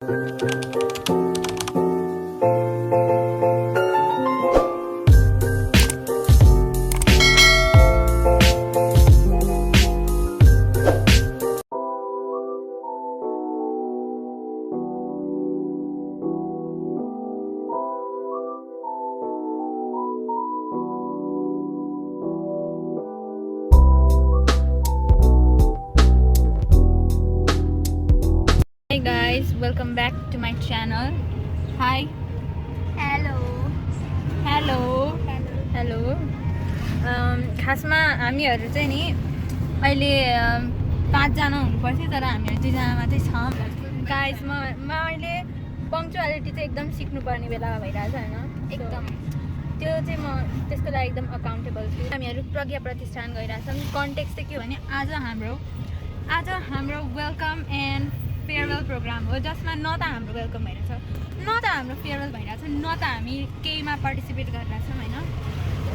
Hey guys, welcome back to my channel. Hi. Hello Hello. Hello. खासमा हामीहरू चाहिँ नि अहिले 5 जना हुनुपर्छ तर हामीहरू 2 जना मात्रै छौँ. गाइस म अहिले पङ्क्चुअलिटी चाहिँ एकदम सिक्नुपर्ने बेला भइरहेछ हैन. एकदम त्यो चाहिँ म त्यसको लागि एकदम अकाउन्टेबल छु. हामीहरू प्रज्ञा प्रतिष्ठान गइरहेछौँ. कन्टेक्स्ट चाहिँ के हो भने आज हाम्रो वेलकम एन्ड फेयरवेल प्रोग्राम हो जसमा न त हाम्रो वेलकम भइरहेछ न त हाम्रो फेयरवेल भइरहेछ न त हामी केहीमा पार्टिसिपेट गरिरहेछौँ होइन.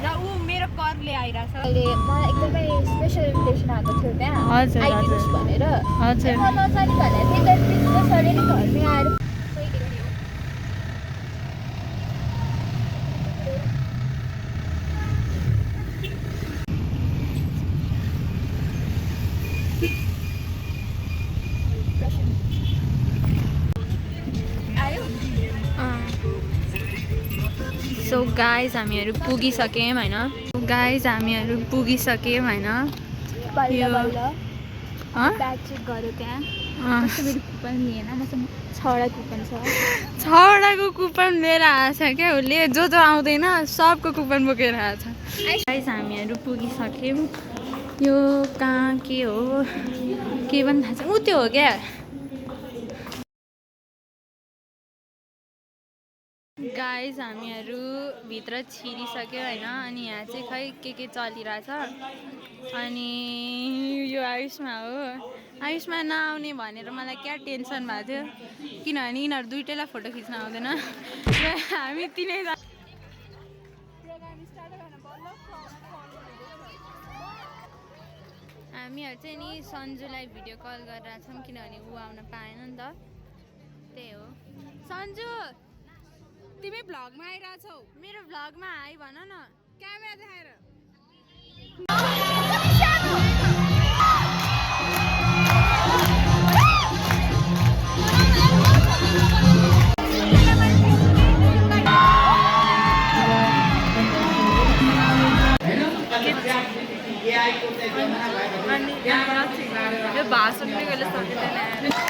र ऊ मेरो करले आइरहेछ. अहिले मलाई एकदमै स्पेसल इन्भिटेसन आएको थियो त्यहाँ हजुर, आइदिनुहोस् हजुर. भनेर हजुर. म नजाने भनेर थिएँ तर बिजनेस सरले नै घरमै आएर सो गाइज हामीहरू पुगिसक्यौँ होइन. गाइज हामीहरू पुगिसक्यौँ होइन. बल्ल यो- बल्ल अँ? ब्याग चेक गऱ्यो त्यहाँ अँ. कस्तो मेरो कुपन लिएन मसँग 6वटा कुपन छ 6वटाको कुपन लिएर आएछ क्या उसले. जो आउँदैन सबको कुपन बोकेर आएछ. गाइज हामीहरू पुगिसक्यौँ. यो कहाँ के हो के पनि थाहा छैन. ऊ त्यो हो क्या. गाइज हामीहरू भित्र छिरिसक्यो होइन. अनि यहाँ चाहिँ खै के चलिरहेछ. अनि यो आयुषमा हो. आयुषमा नआउने भनेर मलाई क्या टेन्सन भएको थियो किनभने यिनीहरू दुइटैलाई फोटो खिच्न आउँदैन. र हामी तिनैजना हामीहरू चाहिँ नि सन्जुलाई भिडियो कल गरेर छौँ किनभने ऊ आउन पाएन नि त. त्यही हो. सन्जु तिमी भ्लगमा आइरहेछौ मेरो भ्लगमा आइ भन न. क्यामेरा देखाएर यो भाषण पनि कहिले सकिँदैन.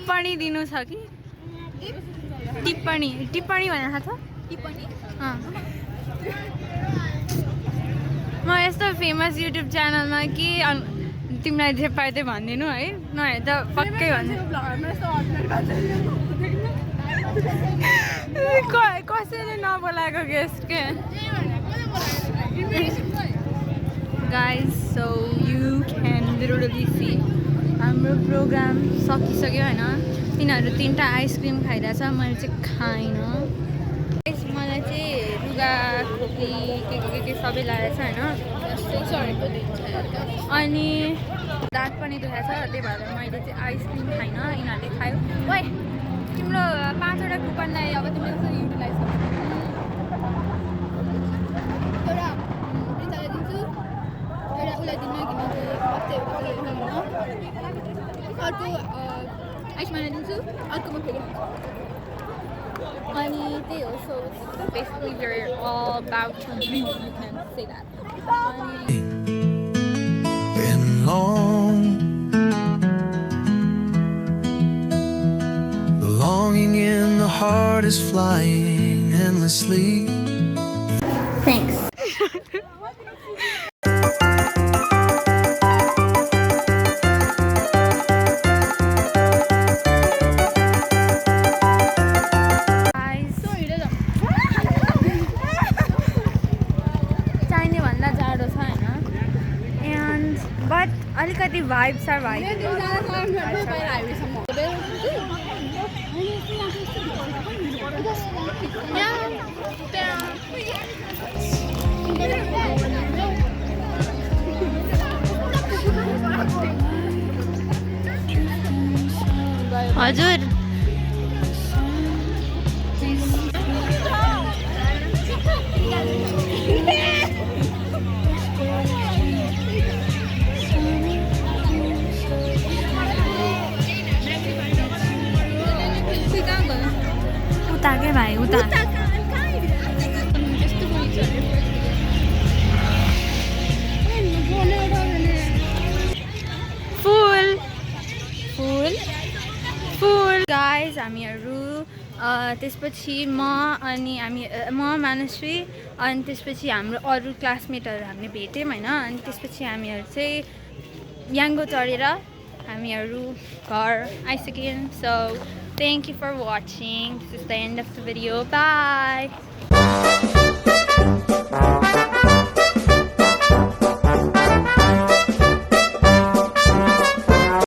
टिप्पणी दिनु छ कि टिप्पणी टिप्पणी भनेर थाहा छ अँ। म यस्तो फेमस युट्युब च्यानलमा कि तिमीलाई जे पाए त्यही भनिदिनु है नभए त पक्कै भन्नु कसैले नबोलाएको गेस्ट के guys so you can literally see हाम्रो प्रोग्राम सकिसक्यो होइन तिनीहरू 3टा आइसक्रिम खाइरहेछ मैले चाहिँ खाइनँ मलाई चाहिँ लुगा खोकी के सबै लागेको छ होइन अनि दाँत पनि दुखेको छ त्यही भएर मैले चाहिँ आइसक्रिम खाइनँ यिनीहरूले खायो ओइ तिम्रो 5वटा कुपनलाई अब तिमीले कसरी युटिलाइज गर्छौ अर्को आइसमा दिन्छु अर्को म फेरि अनि त्यही हो so basically you're all about to leave you can say that been long. The longing in the heart is flying endlessly. thanks चाहिने भन्दा जाडो छ होइन एन्ड बट अलिकति भाइब्स आर भाइब हजुर उता के भाइ उता फुल फुल फुल गाइज हामीहरू त्यसपछि म मानश्री अनि त्यसपछि हाम्रो अरू क्लासमेटहरू हामीले भेट्यौँ होइन अनि त्यसपछि हामीहरू चाहिँ याङ्गो चढेर हामीहरू घर आइसक्यौँ so thank you for watching. This is the end of the video. Bye.